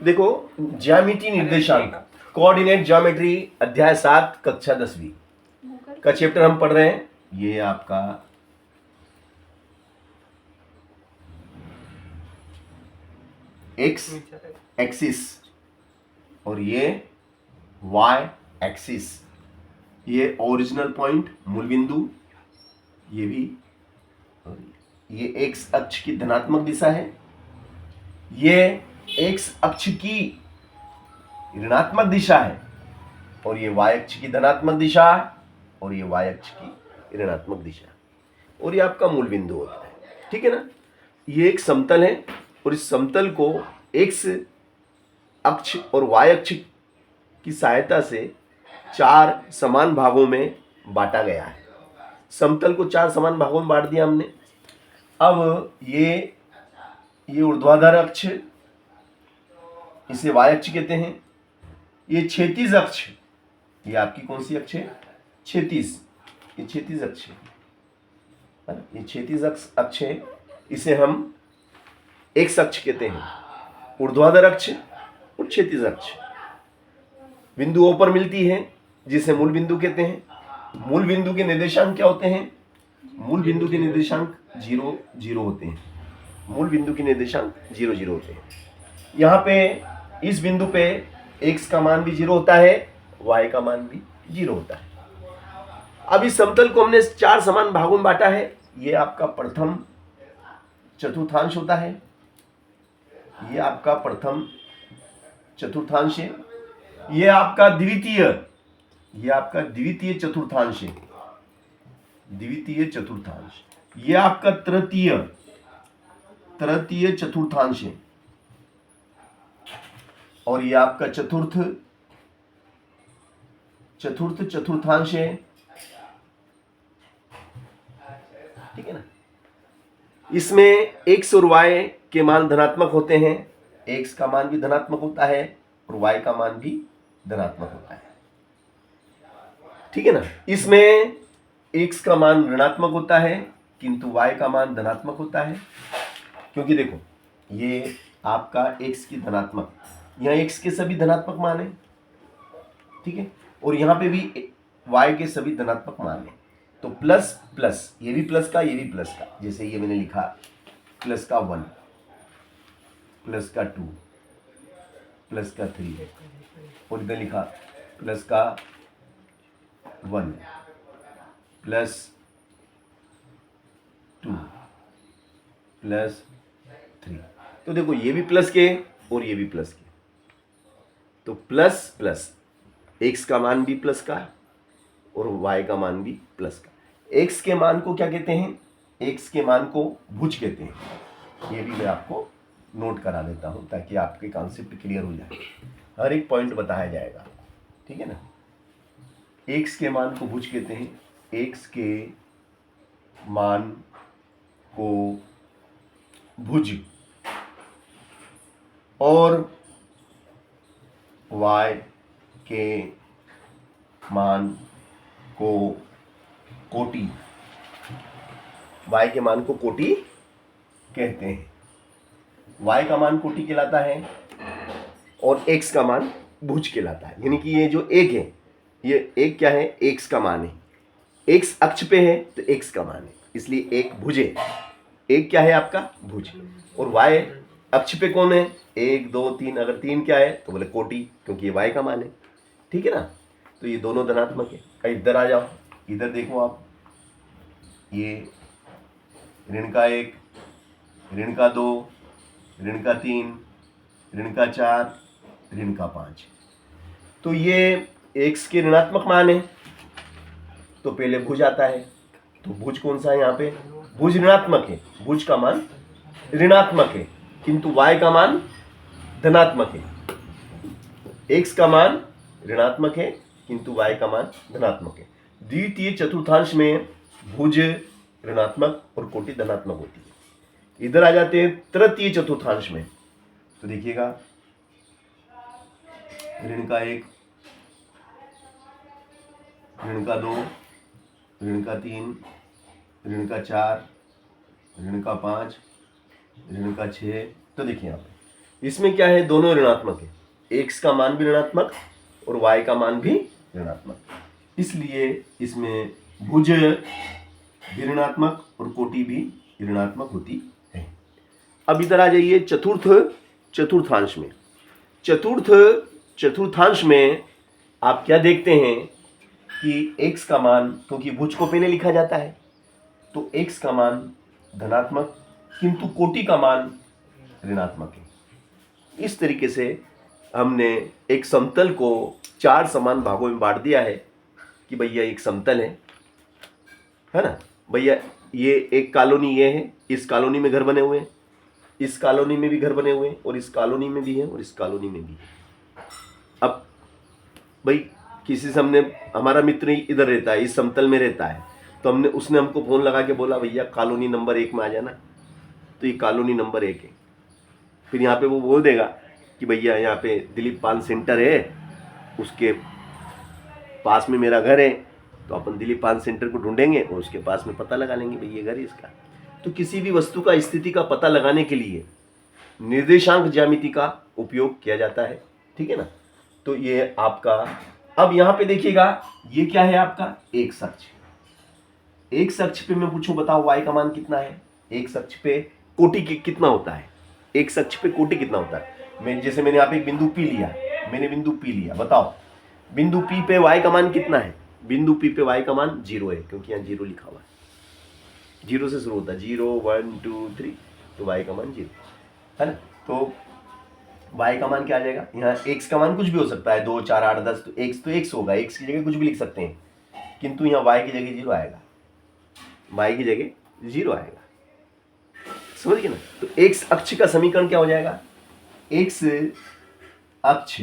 देखो, ज्यामिति निर्देशांक, कोऑर्डिनेट ज्योमेट्री, अध्याय 7, कक्षा 10वीं का चैप्टर हम पढ़ रहे हैं। ये आपका एक्स एक्सिस और ये वाई एक्सिस, ये ओरिजिनल पॉइंट मूल बिंदु, ये भी, ये एक्स अक्ष की धनात्मक दिशा है, ये एक्स अक्ष की ऋणात्मक दिशा है, और ये वाई अक्ष की धनात्मक दिशा है, और ये वाई अक्ष की ऋणात्मक दिशा, और ये आपका मूल बिंदु होता है। ठीक है ना। ये एक समतल है और इस समतल को एक्स अक्ष और वाई अक्ष की सहायता से 4 समान भागों में बांटा गया है। समतल को 4 समान भागों में बांट दिया हमने। अब ये ऊर्ध्वाधर अक्ष, इसे वाई अक्ष कहते हैं। ये क्षैतिज अक्ष, ये आपकी कौन सी अक्ष है? क्षैतिज, ये क्षैतिज अक्ष है, ये क्षैतिज अक्ष है, इसे हम एक्स अक्ष कहते हैं। ऊर्ध्वाधर अक्ष और क्षैतिज अक्ष बिंदुओं पर मिलती है, जिसे मूल बिंदु कहते हैं। मूल बिंदु के निर्देशांक क्या होते हैं? मूल बिंदु के निर्देशांक 0 0 होते हैं। मूल बिंदु के निर्देशांक 0 0 होते हैं। यहाँ पे इस बिंदु पे x का मान भी 0 होता है, y का मान भी 0 होता है। अब इस समतल को हमने 4 समान भागों में बांटा है। ये आपका प्रथम चतुर्थांश होता है, ये आपका प्रथम चतुर्थांश है, ये आपका द्वितीय, ये आपका द्वितीय चतुर्थांश है, द्वितीय चतुर्थांश, ये आपका तृतीय चतुर्थांश है, और ये आपका चतुर्थ चतुर्थांश है। ठीक है ना। इसमें x और y के मान धनात्मक होते हैं, x का मान भी धनात्मक होता है और y का मान भी धनात्मक होता है। ठीक है ना। इसमें x का मान ऋणात्मक होता है किंतु y का मान धनात्मक होता है, क्योंकि देखो ये आपका x की धनात्मक, यहाँ x के सभी धनात्मक मान है। ठीक है। और यहाँ पे भी y के सभी धनात्मक मान है। तो प्लस प्लस, ये भी प्लस का, ये भी प्लस का, जैसे ये मैंने लिखा प्लस का 1, प्लस का 2, प्लस का 3, और इधर लिखा प्लस का 1, प्लस 2, प्लस 3। तो देखो ये भी प्लस के और ये भी प्लस के, तो प्लस प्लस, एक्स का मान भी प्लस का और वाई का मान भी प्लस का। एक्स के मान को क्या कहते हैं? एक्स के मान को भुज कहते हैं। ये भी मैं आपको नोट करा देता हूं ताकि आपके कॉन्सेप्ट क्लियर हो जाए, हर एक पॉइंट बताया जाएगा। ठीक है ना। एक्स के मान को भुज कहते हैं। एक्स के मान को भुज और वाई के मान को कोटि, y के मान को कोटि कहते हैं। y का मान कोटि कहलाता है और x का मान भुज कहलाता है। यानी कि ये जो एक है, ये एक क्या है? x का मान है। x अक्ष पे है तो x का मान है, इसलिए एक भुज है। एक क्या है आपका? भुज। और y अक्ष पे कौन है? 1 2 3, अगर 3 क्या है तो बोले कोटि, क्योंकि ये y का मान है। ठीक है ना। तो ये दोनों धनात्मक है। कहीं इधर आ जाओ, इधर देखो आप, ये ऋण का 1, ऋण का 2, ऋण का 3, ऋण का 4, ऋण का 5। तो ये x के ऋणात्मक मान है, तो पहले भुज आता है। तो भुज कौन सा है यहाँ पे? भुज ऋणात्मक है, भुज का मान ऋणात्मक है किंतु y का मान धनात्मक है। x का मान ऋणात्मक है किंतु y का मान धनात्मक है। द्वितीय चतुर्थांश में भुज ऋणात्मक और कोटि धनात्मक होती है। इधर आ जाते हैं तृतीय चतुर्थांश में, तो देखिएगा ऋण का 1, ऋण का 2, ऋण का 3, ऋण का 4, ऋण का 5, ऋण का 6। तो देखिए यहाँ पे इसमें क्या है, दोनों ऋणात्मक है, x का मान भी ऋणात्मक और y का मान भी ऋणात्मक, इसलिए इसमें भुज भी ऋणात्मक और कोटि भी ऋणात्मक होती है। अब इधर आ जाइए चतुर्थांश में। चतुर्थांश में आप क्या देखते हैं कि x का मान, क्योंकि भुज को पहले लिखा जाता है तो x का मान धनात्मक, किंतु कोटि का मान ऋणात्मक है। इस तरीके से हमने एक समतल को 4 समान भागों में बांट दिया है कि भैया एक समतल है ना भैया, ये एक कॉलोनी ये है, इस कॉलोनी में घर बने हुए हैं, इस कॉलोनी में भी घर बने हुए हैं, और इस कॉलोनी में भी है, और इस कॉलोनी में भी है। अब भाई किसी से हमने, हमारा मित्र इधर रहता है, इस समतल में रहता है, तो उसने हमको फोन लगा के बोला भैया कॉलोनी नंबर 1 में आ जाना, तो ये कॉलोनी नंबर 1 है। फिर यहाँ पे वो बोल देगा कि भैया यहाँ पे दिलीप पान सेंटर है, उसके पास में मेरा घर है, तो अपन दिलीप पान सेंटर को ढूंढेंगे और उसके पास में पता लगा लेंगे भैया घर है इसका। तो किसी भी वस्तु का स्थिति का पता लगाने के लिए निर्देशांक ज्यामिति का उपयोग किया जाता है, ठीक है ना। तो ये आपका, अब यहाँ पे देखिएगा ये क्या है आपका एक अक्ष। एक अक्ष पे मैं पूछूं बताओ y का मान कितना है, एक अक्ष पे कोटि कितना होता है, एक अक्ष पे कोटि कितना होता है। जैसे मैंने यहाँ पे एक बिंदु P लिया, मैंने बिंदु P लिया, बताओ बिंदु P पे y का मान कितना है। बिंदु P पे y का मान 0 है, क्योंकि यहाँ 0 लिखा हुआ है, 0 से शुरू होता है, 0 1 2 3, तो y का मान 0 है ना। तो y का मान क्या आ जाएगा, यहाँ x का मान कुछ भी हो सकता है, 2 4 8 10, तो x होगा, x की जगह कुछ भी लिख सकते हैं, किंतु यहाँ y की जगह 0 आएगा, y की जगह 0 आएगा, समझ गए ना। तो x अक्ष का समीकरण क्या हो जाएगा, x अक्ष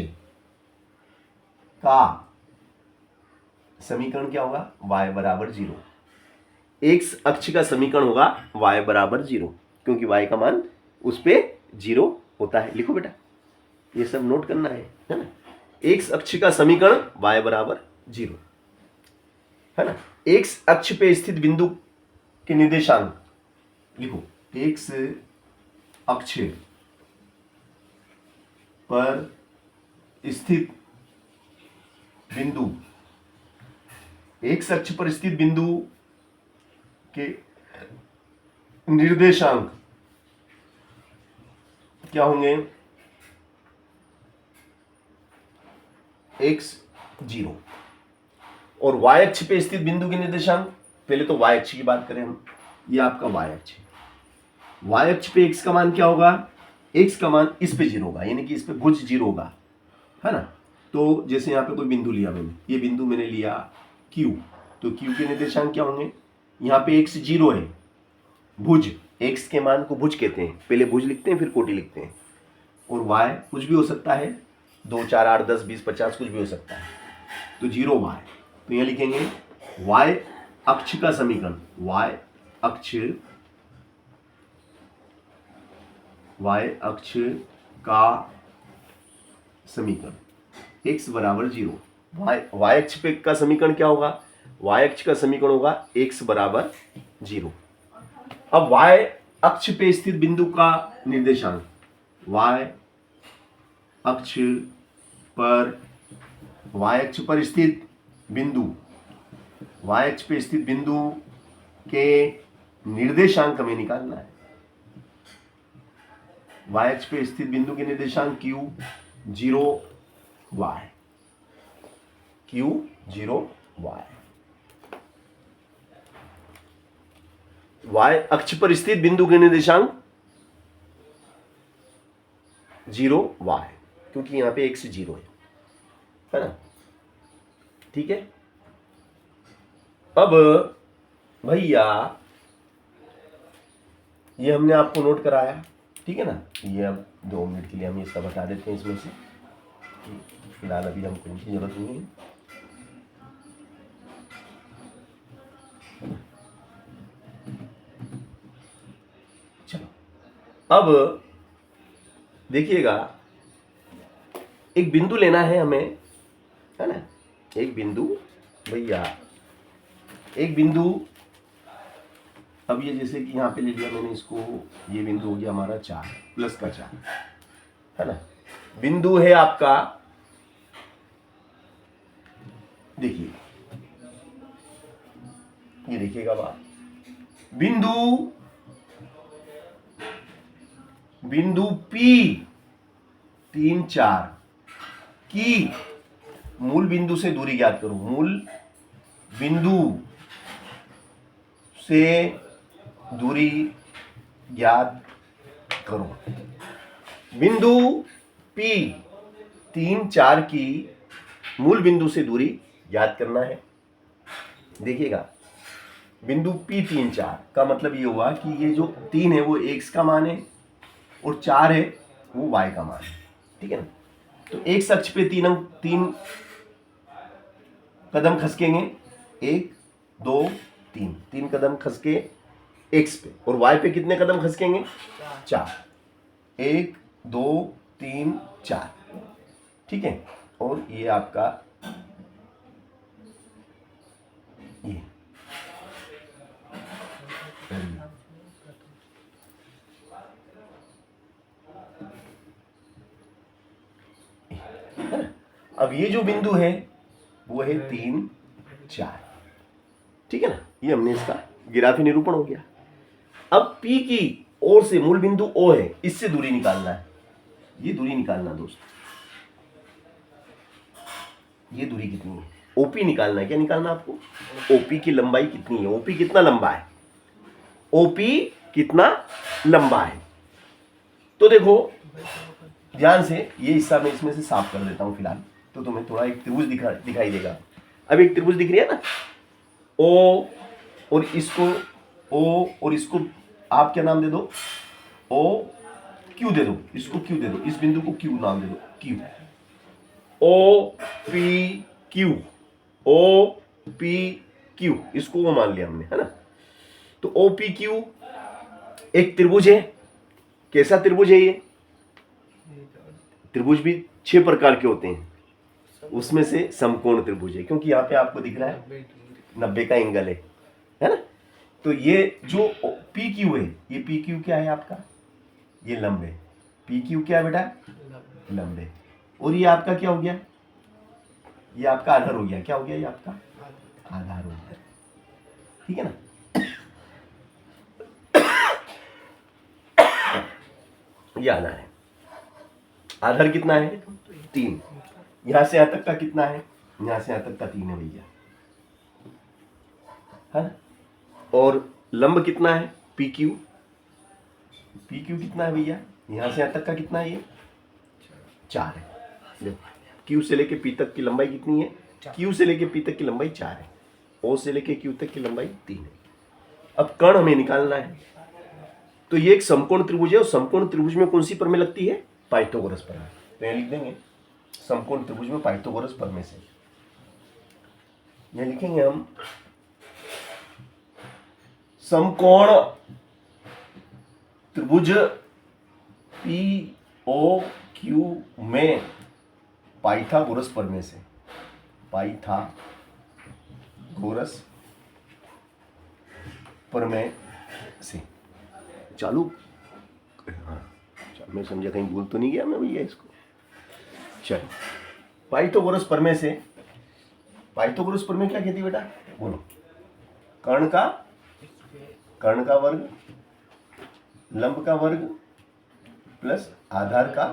का समीकरण क्या होगा, y बराबर 0। x अक्ष का समीकरण होगा y बराबर 0, क्योंकि y का मान उस पे 0 होता है। लिखो बेटा, ये सब नोट करना है ना। x अक्ष का समीकरण y बराबर 0 है ना। x अक्ष पे स्थित बिंदु के निर्देशांक लिखो, x अक्ष पर स्थित बिंदु, x अक्ष पर स्थित बिंदु के निर्देशांक क्या होंगे, x 0, और y अक्ष पे स्थित बिंदु के निर्देशांक, पहले तो y अक्ष की बात करें हम, ये आपका y अक्ष है। y अक्ष पे x का मान क्या होगा, x का मान इस पे 0 होगा, यानी कि इस पे भुज 0 होगा, है ना। तो जैसे यहाँ पे कोई बिंदु लिया मैंने, ये बिंदु मैंने लिया Q, तो Q के निर्देशांक क्या होंगे, यहाँ पे x 0 है, भुज, x के मान को भुज कहते हैं, पहले भुज लिखते हैं फिर कोटि लिखते हैं, और y कुछ भी हो सकता है, 2 4 8 10 20 50 कुछ भी हो सकता है, तो 0 y, तो यहाँ लिखेंगे y अक्ष का समीकरण, y अक्ष का समीकरण x बराबर 0, y अक्ष पे का समीकरण क्या होगा, y अक्ष का समीकरण होगा x बराबर 0। अब y अक्ष पे स्थित बिंदु का निर्देशांक, y अक्ष पर स्थित बिंदु, y अक्ष पे स्थित बिंदु के निर्देशांक हमें निकालना है। y अक्ष पे स्थित बिंदु के निर्देशांक q 0 y, q 0 y, y अक्ष पर स्थित बिंदु के निर्देशांक 0 y, क्योंकि यहां पे x 0 है ना, ठीक है। अब भैया ये हमने आपको नोट कराया, ठीक है ना। ये अब 2 मिनट के लिए हम इसका बता देते हैं इसमें से, फिलहाल अभी हमको इनकी जरूरत नहीं है। चलो अब देखिएगा, एक बिंदु लेना है हमें, है ना, एक बिंदु भैया, एक बिंदु, अब ये जैसे कि यहाँ पे ले लिया मैंने इसको, ये बिंदु हो गया हमारा 4 प्लस का 4, है ना। बिंदु है आपका, देखिए ये देखिएगा आप, बिंदु P 3 4 की मूल बिंदु से दूरी ज्ञात करो। मूल बिंदु से दूरी ज्ञात करो। बिंदु P 3 4 की मूल बिंदु से दूरी ज्ञात करना है। देखिएगा, बिंदु P 3 4 का मतलब ये हुआ कि ये जो 3 है वो x का मान है और 4 है वो y का मान है, ठीक है ना। तो x अक्ष पे तीन कदम खसकेंगे, 1 2 3, 3 कदम खसके x पे, और y पे कितने कदम खसकेंगे? 4, 1 2 3 4, ठीक है। और ये आपका ये अब ये जो बिंदु है वो है 3 4, ठीक है ना। ये हमने इसका ग्राफी निरूपण हो गया। अब P की ओर से मूल बिंदु O है, इससे दूरी निकालना है। ये दूरी निकालना दोस्तों, ये दूरी कितनी है? OP निकालना है। क्या निकालना आपको? OP की लंबाई कितनी है? OP कितना लंबा है? OP कितना लंबा है? तो देखो ध्यान से, ये हिस्सा मैं इसमें से साफ कर देता हूं फिलहाल, तो तुम्हें थोड़ा एक त्रिभुज दिखाई देगा। अब एक त्रिभुज दिख रही है ना, O और इसको O और इसको आप क्या नाम दे दो? O Q दे दो, इसको Q दे दो, इस बिंदु को Q नाम दे दो, Q। O P Q, O P Q, इसको वो मान लिया हमने, है ना। तो O P Q एक त्रिभुज है। कैसा त्रिभुज है ये? त्रिभुज भी 6 प्रकार के होते हैं, उसमें से समकोण त्रिभुज है, क्योंकि यहाँ पे आपको दिख रहा है 90 का एंगल है ना। तो ये जो PQ है, ये PQ क्या है आपका? ये लंब है। PQ क्या है बेटा? लंब है। और ये आपका क्या हो गया? ये आपका आधार हो गया। क्या हो गया? ये आपका आधार हो गया, ठीक है ना। ये आधार है। आधार कितना है? 3। यहां से यहां तक का कितना है? यहां से यहां तक का 3 है भैया, है ना। और लंब कितना है? PQ कितना है भैया? यहां से यहां तक का कितना है? ये 4 है। देखो Q से लेके P तक की लंबाई कितनी है? Q से लेके P तक की लंबाई 4 है। O से लेके Q तक की लंबाई 3 है। अब कर्ण हमें निकालना है। तो ये एक समकोण त्रिभुज है, और समकोण त्रिभुज में कौन सी प्रमेय लगती है? पाइथागोरस प्रमेय। तो यहां लिख देंगे समकोण त्रिभुज में पाइथागोरस प्रमेय से। यहां लिखेंगे हम समकोण त्रिभुज POQ में पाइथागोरस प्रमेय से, पाइथागोरस प्रमेय से। चालू, हाँ मैं समझा कहीं भूल तो नहीं गया मैं भैया इसको। चलो, पाइथागोरस प्रमेय से। पाइथागोरस प्रमेय क्या कहती है बेटा? बोलो। कर्ण का वर्ग, लंब का वर्ग प्लस आधार का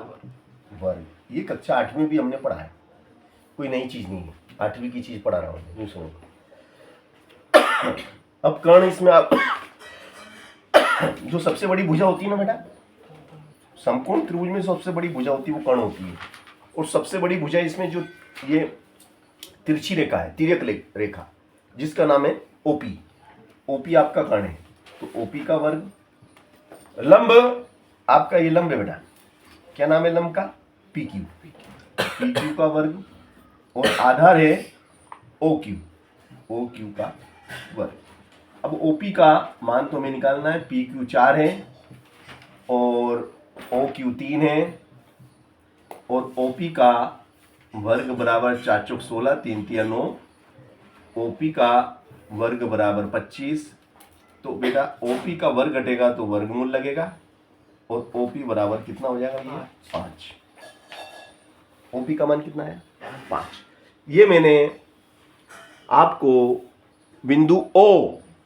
वर्ग। ये कक्षा 8वीं में भी हमने पढ़ा है, कोई नई चीज नहीं है, 8वीं की चीज पढ़ा रहा हूं, यूं सुनो। अब कर्ण, इसमें आप जो सबसे बड़ी भुजा होती है ना बेटा, समकोण त्रिभुज में सबसे बड़ी भुजा होती है वो कर्ण होती है। और सबसे बड़ी भुजा इसमें जो ये तिरछी रेखा है, तिर्यक रेखा, जिसका नाम है OP। OP आपका कर्ण है। तो OP का वर्ग, लंब आपका ये लंब है बेटा, क्या नाम है लंब का? PQ का वर्ग, और आधार है OQ का वर्ग। अब OP का मान तो हमें निकालना है। PQ 4 है और OQ 3 है, और OP का वर्ग बराबर 4 चौक 16, 3 तिया 9, OP का वर्ग बराबर 25। तो बेटा OP का वर्ग घटेगा तो वर्गमूल लगेगा, और OP बराबर कितना हो जाएगा भैया 5। OP का मान कितना है 5। ये मैंने आपको बिंदु O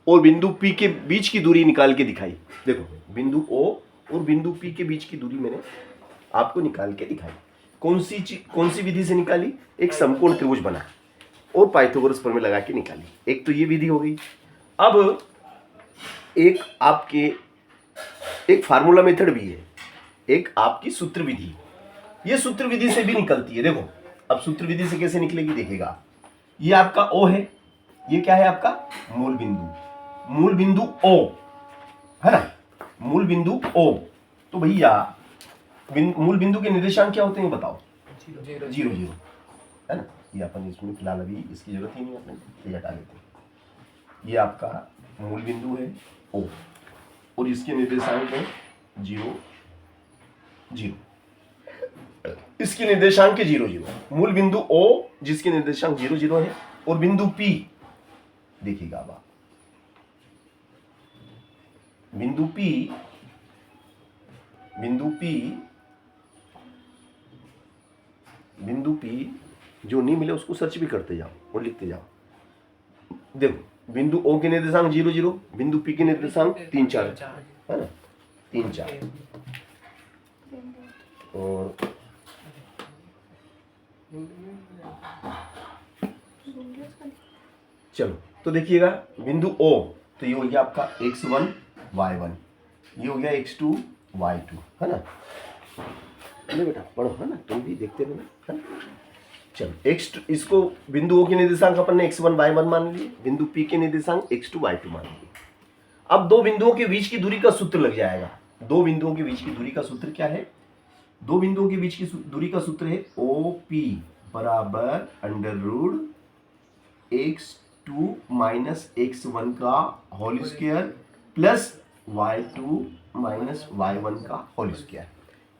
और बिंदु P के बीच की दूरी निकाल के दिखाई। देखो बिंदु O और बिंदु P के बीच की दूरी मैंने आपको निकाल के दिखाई। कौन सी विधि से निकाली? एक समकोण त्रिभुज बना और पाइथागोरस प्रमेय लगा के निकाली। एक तो ये विधि हो गई। अब एक आपके एक फार्मूला मेथड भी है, एक आपकी सूत्र विधि। ये सूत्र विधि से भी निकलती है। देखो अब सूत्र विधि से कैसे निकलेगी देखिएगा। ये आपका O है, ये क्या है आपका मूल बिंदु। मूल बिंदु O है ना, मूल बिंदु O। तो भैया मूल बिंदु के निर्देशांक क्या होते हैं बताओ? 0 0 है ना। ये अपन इसमें फिलहाल अभी इसकी जरूरत ही नहीं, अपन ये हटा लेते हैं। ये आपका मूल बिंदु है O और इसके निर्देशांक है 0 0। इसके निर्देशांक के 0 0। मूल बिंदु O जिसके निर्देशांक 0 0 है और बिंदु P देखिएगा अब आप बिंदु P जो नहीं मिले उसको सर्च भी करते जाओ और लिखते जाओ। देखो बिंदु O के निर्देशांक 0 0, बिंदु P के निर्देशांक 3 4 है ना, 3 4। और चलो तो देखिएगा बिंदु O तो ये हो गया आपका x1 y1, ये हो गया x2 y2 है ना। अरे बेटा पढ़ो है ना, तुम भी देखते रहना है ना। चलो x2 इसको बिंदु O के निर्देशांक अपन ने x1 y1 मान लिए, बिंदु P के निर्देशांक x2 y2 मान लिए। अब दो बिंदुओं के बीच की दूरी का सूत्र लग जाएगा। दो बिंदुओं के बीच की दूरी का सूत्र क्या है? दो बिंदुओं के बीच की दूरी का सूत्र है OP बराबर under root x2 minus x1 का whole square plus y2 minus y1 का होल स्क्वायर।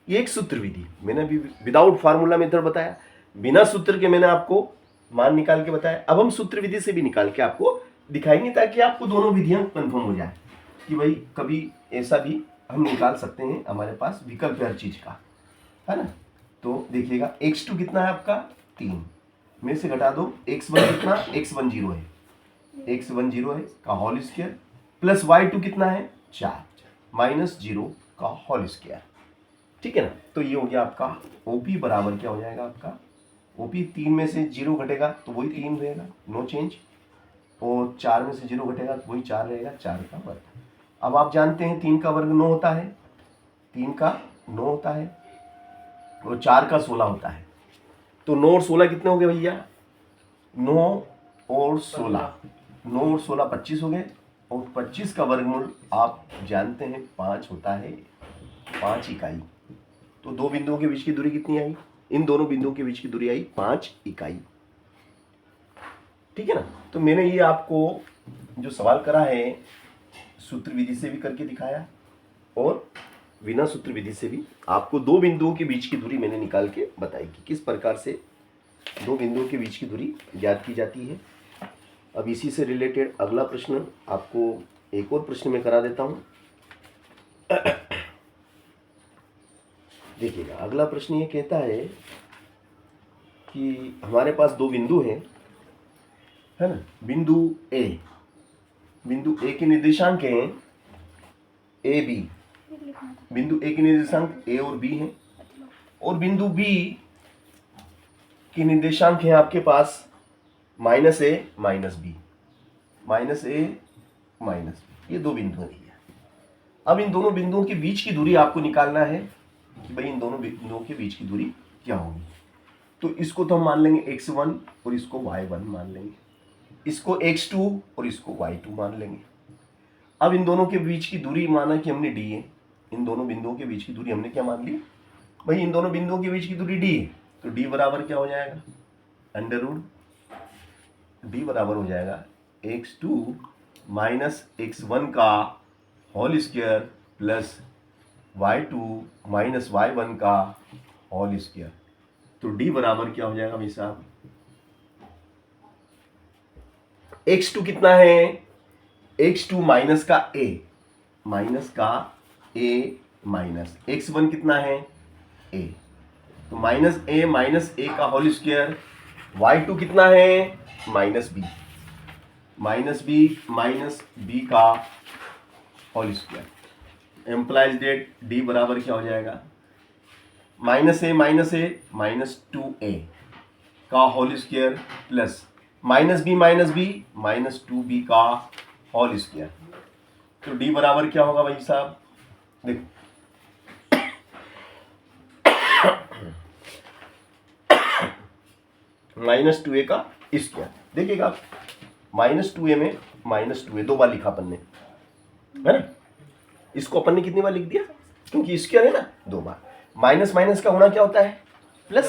ये एक सूत्र विधि मैंने अभी विदाउट फार्मूला मेथड बताया, बिना सूत्र के मैंने आपको मान निकाल के बताया। अब हम सूत्र विधि से भी निकाल के आपको दिखाएंगे ताकि आपको दोनों विधियां कंफर्म हो जाए कि भाई कभी ऐसा भी हम निकाल सकते हैं, हमारे पास विकल्प है हर चीज का है ना। तो देखिएगा x2 कितना है आपका 3 में से घटा दो, x1 कितना x1 0 है, x1 0 है का होल स्क्वायर प्लस y2 कितना है 4 माइनस 0 का होल स्क्वायर। ठीक है ना। तो ये हो गया आपका OP बराबर क्या हो जाएगा आपका OP 3 में से 0 घटेगा तो वही 3 रहेगा, नो चेंज, और 4 में से 0 घटेगा तो वही 4 रहेगा, 4 का वर्ग। अब आप जानते हैं 3 का वर्ग 9 होता है, 3 का 9 होता है और 4 का 16 होता है। तो 9 और 16 कितने हो गए भैया? 9 और 16, 9 और 16 25 हो गए और 25 का वर्गमूल आप जानते हैं 5 होता है, 5 इकाई। तो दो बिंदुओं के बीच की दूरी कितनी आई? इन दोनों बिंदुओं के बीच की दूरी आई 5 इकाई। ठीक है ना। तो मैंने ये आपको जो सवाल करा है सूत्र विधि से भी करके दिखाया और बिना सूत्र विधि से भी आपको दो बिंदुओं के बीच की दूरी मैंने निकाल के बताई कि किस प्रकार से दो बिंदुओं के बीच की दूरी ज्ञात की जाती है। अब इसी से रिलेटेड अगला प्रश्न आपको एक और प्रश्न में करा देता हूं। देखिएगा अगला प्रश्न ये कहता है कि हमारे पास दो बिंदु हैं है ना। बिंदु ए के निर्देशांक हैं AB, बिंदु ए के निर्देशांक A और B हैं और बिंदु B के निर्देशांक हैं आपके पास -A -B, -A -B। ये दो बिंदु हैं। अब इन दोनों बिंदुओं के बीच की दूरी आपको निकालना है कि भाई इन दोनों बिंदुओं के बीच की दूरी क्या होगी। तो इसको तो हम मान लेंगे x1 और इसको y1 मान लेंगे, इसको x2 और इसको y2 मान लेंगे। अब इन दोनों के बीच की दूरी माना कि हमने d है, इन दोनों बिंदुओं के बीच की दूरी हमने क्या मान ली भाई, इन दोनों बिंदुओं के बीच की दूरी d है। तो d बराबर क्या हो जाएगा? अंडर रूट d बराबर हो जाएगा x2 माइनस x1 का whole square plus y2 minus y1 का होल स्क्वायर। तो d बराबर क्या हो जाएगा भाई साहब? x2 कितना है? x2 माइनस का a माइनस x1 कितना है a, तो -a का होल स्क्वायर, y2 कितना है -b का whole square, implies that d बराबर क्या हो जाएगा -2a का होल स्क्वायर प्लस -2b का होल स्क्वायर। तो d बराबर क्या होगा भाई साहब, देखो -2a का स्क्वायर, देखिएगा आप -2a में -2a 2 बार लिखा अपन ने, है ना, इसको अपन ने कितनी बार लिख दिया, क्योंकि स्क्वायर है ना 2 बार। माइनस माइनस का होना क्या होता है प्लस,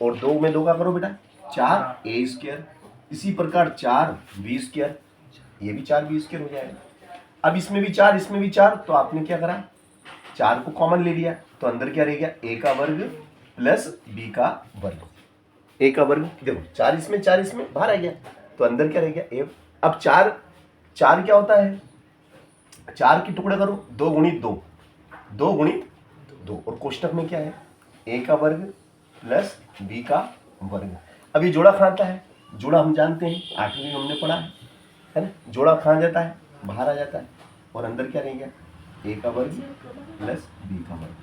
और 2 में 2 का करो बेटा 4a स्क्वायर, इसी प्रकार 4b स्क्वायर, ये भी 4b स्क्वायर हो जाएगा। अब इसमें भी 4 इसमें भी 4, तो आपने क्या करा 4 को कॉमन ले लिया, तो अंदर क्या रह गया a का वर्ग प्लस b का वर्ग, a का वर्ग, देखो 4 इसमें 4 इसमें बाहर आ गया, तो अंदर क्या रह गया a। अब 4 क्या होता है, 4 के टुकड़े करो 2 गुणित 2 और कोष्टक में क्या है a का वर्ग प्लस b का वर्ग। अब ये जोड़ा कहाँ आता है, जोड़ा हम जानते हैं 8वीं में हमने पढ़ा है ना, जोड़ा कहाँ जाता है बाहर आ जाता है, और अंदर क्या रह गया a का वर्ग प्लस b का वर्ग,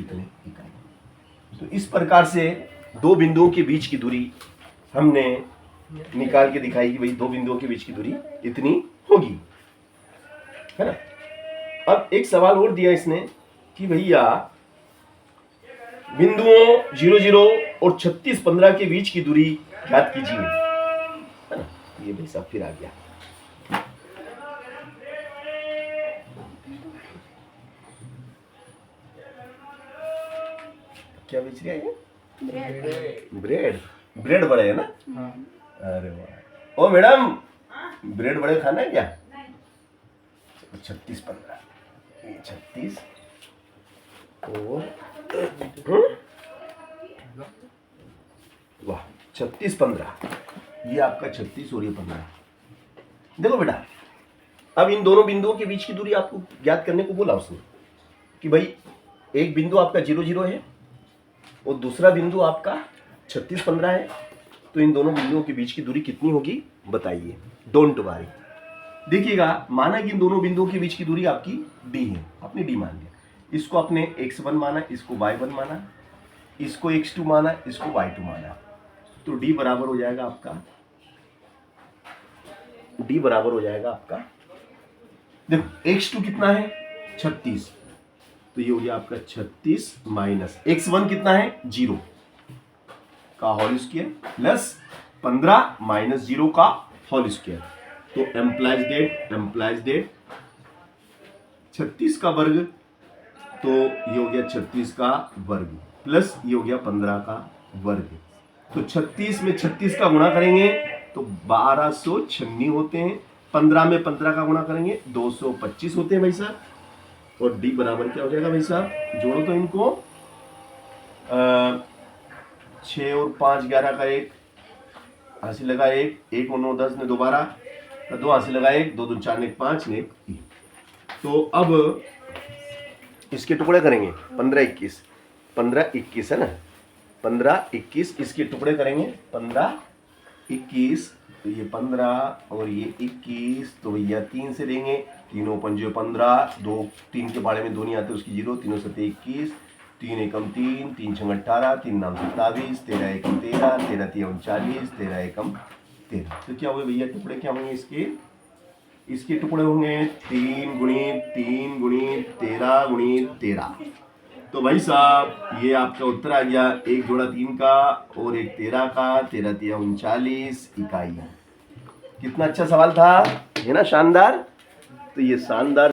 इतने इकाई। तो इस प्रकार से दो बिंदुओं के बीच की दूरी हमने निकाल के दिखाई कि भाई दो बिंदुओं के बीच की दूरी इतनी होगी, है ना। अब एक सवाल और दिया इसने कि भैया बिंदुओं 0 0 और 36 15 के बीच की दूरी ज्ञात कीजिए, है ना। ये भाई साहब फिर आ गया, क्या बेच रहा है, ब्रेड बड़े है ना। हाँ। अरे वाह, ओ मैडम ब्रेड बड़े खाना है क्या, 36 15, 36 और वाह 36 15, ये आपका 36 और ये 15। देखो बेटा, अब इन दोनों बिंदुओं के बीच की दूरी आपको ज्ञात करने को बोला उसने कि भाई एक बिंदु आपका 0 0 है और दूसरा बिंदु आपका 36 15 है, तो इन दोनों बिंदुओं के बीच की दूरी कितनी होगी बताइए, डोंट वरी। देखिएगा, माना कि इन दोनों बिंदुओं के बीच की दूरी आपकी d है, आपने d मान लिया, इसको आपने x1 माना, इसको y1 माना, इसको x2 माना, इसको y2 माना, तो d बराबर हो जाएगा आपका, देखो x2 कितना है 36, तो ये हो गया आपका 36 माइनस x1 कितना है 0 का होल स्क्वायर प्लस 15 माइनस 0 का होल स्क्वायर, तो एम्प्लाइज डेट 36 का वर्ग, तो ये हो गया 36 का वर्ग प्लस ये हो गया 15 का वर्ग, तो 36 में 36 का गुणा करेंगे तो 1296 होते हैं, 15 में 15 का गुणा करेंगे 225 होते हैं भाई साहब, और d बराबर क्या हो जाएगा भाई साहब, जोड़ो तो इनको, 6 और 5 11 का 1, हासिल लगा 1 और 9 10 ने 2 12 का 2, हासिल लगा 1 2 2 4 ने 5 ने 1। तो अब इसके टुकड़े करेंगे 15 21 है ना, 15 21 इसके टुकड़े करेंगे 15 21, तो ये 15 और ये 21, तो भैया 3 से देंगे, 3 पंजे 15, 2 3 के बारे में 2 नहीं आते उसकी 0, 3 7 21, 3 एकम 3, 3 6 18, 3 9 27, 13 एकम 13, 13 3 39, 13 एकम 13। तो क्या हुए भैया टुकड़े क्या होंगे इसके टुकड़े होंगे 3 गुणित 13 गुणित 13। तो भाई साहब ये आपका उत्तर आ गया, एक जोड़ा 3 का और एक 13 का, 13 3 39 इकाई। कितना अच्छा सवाल था, है ना, शानदार। तो ये शानदार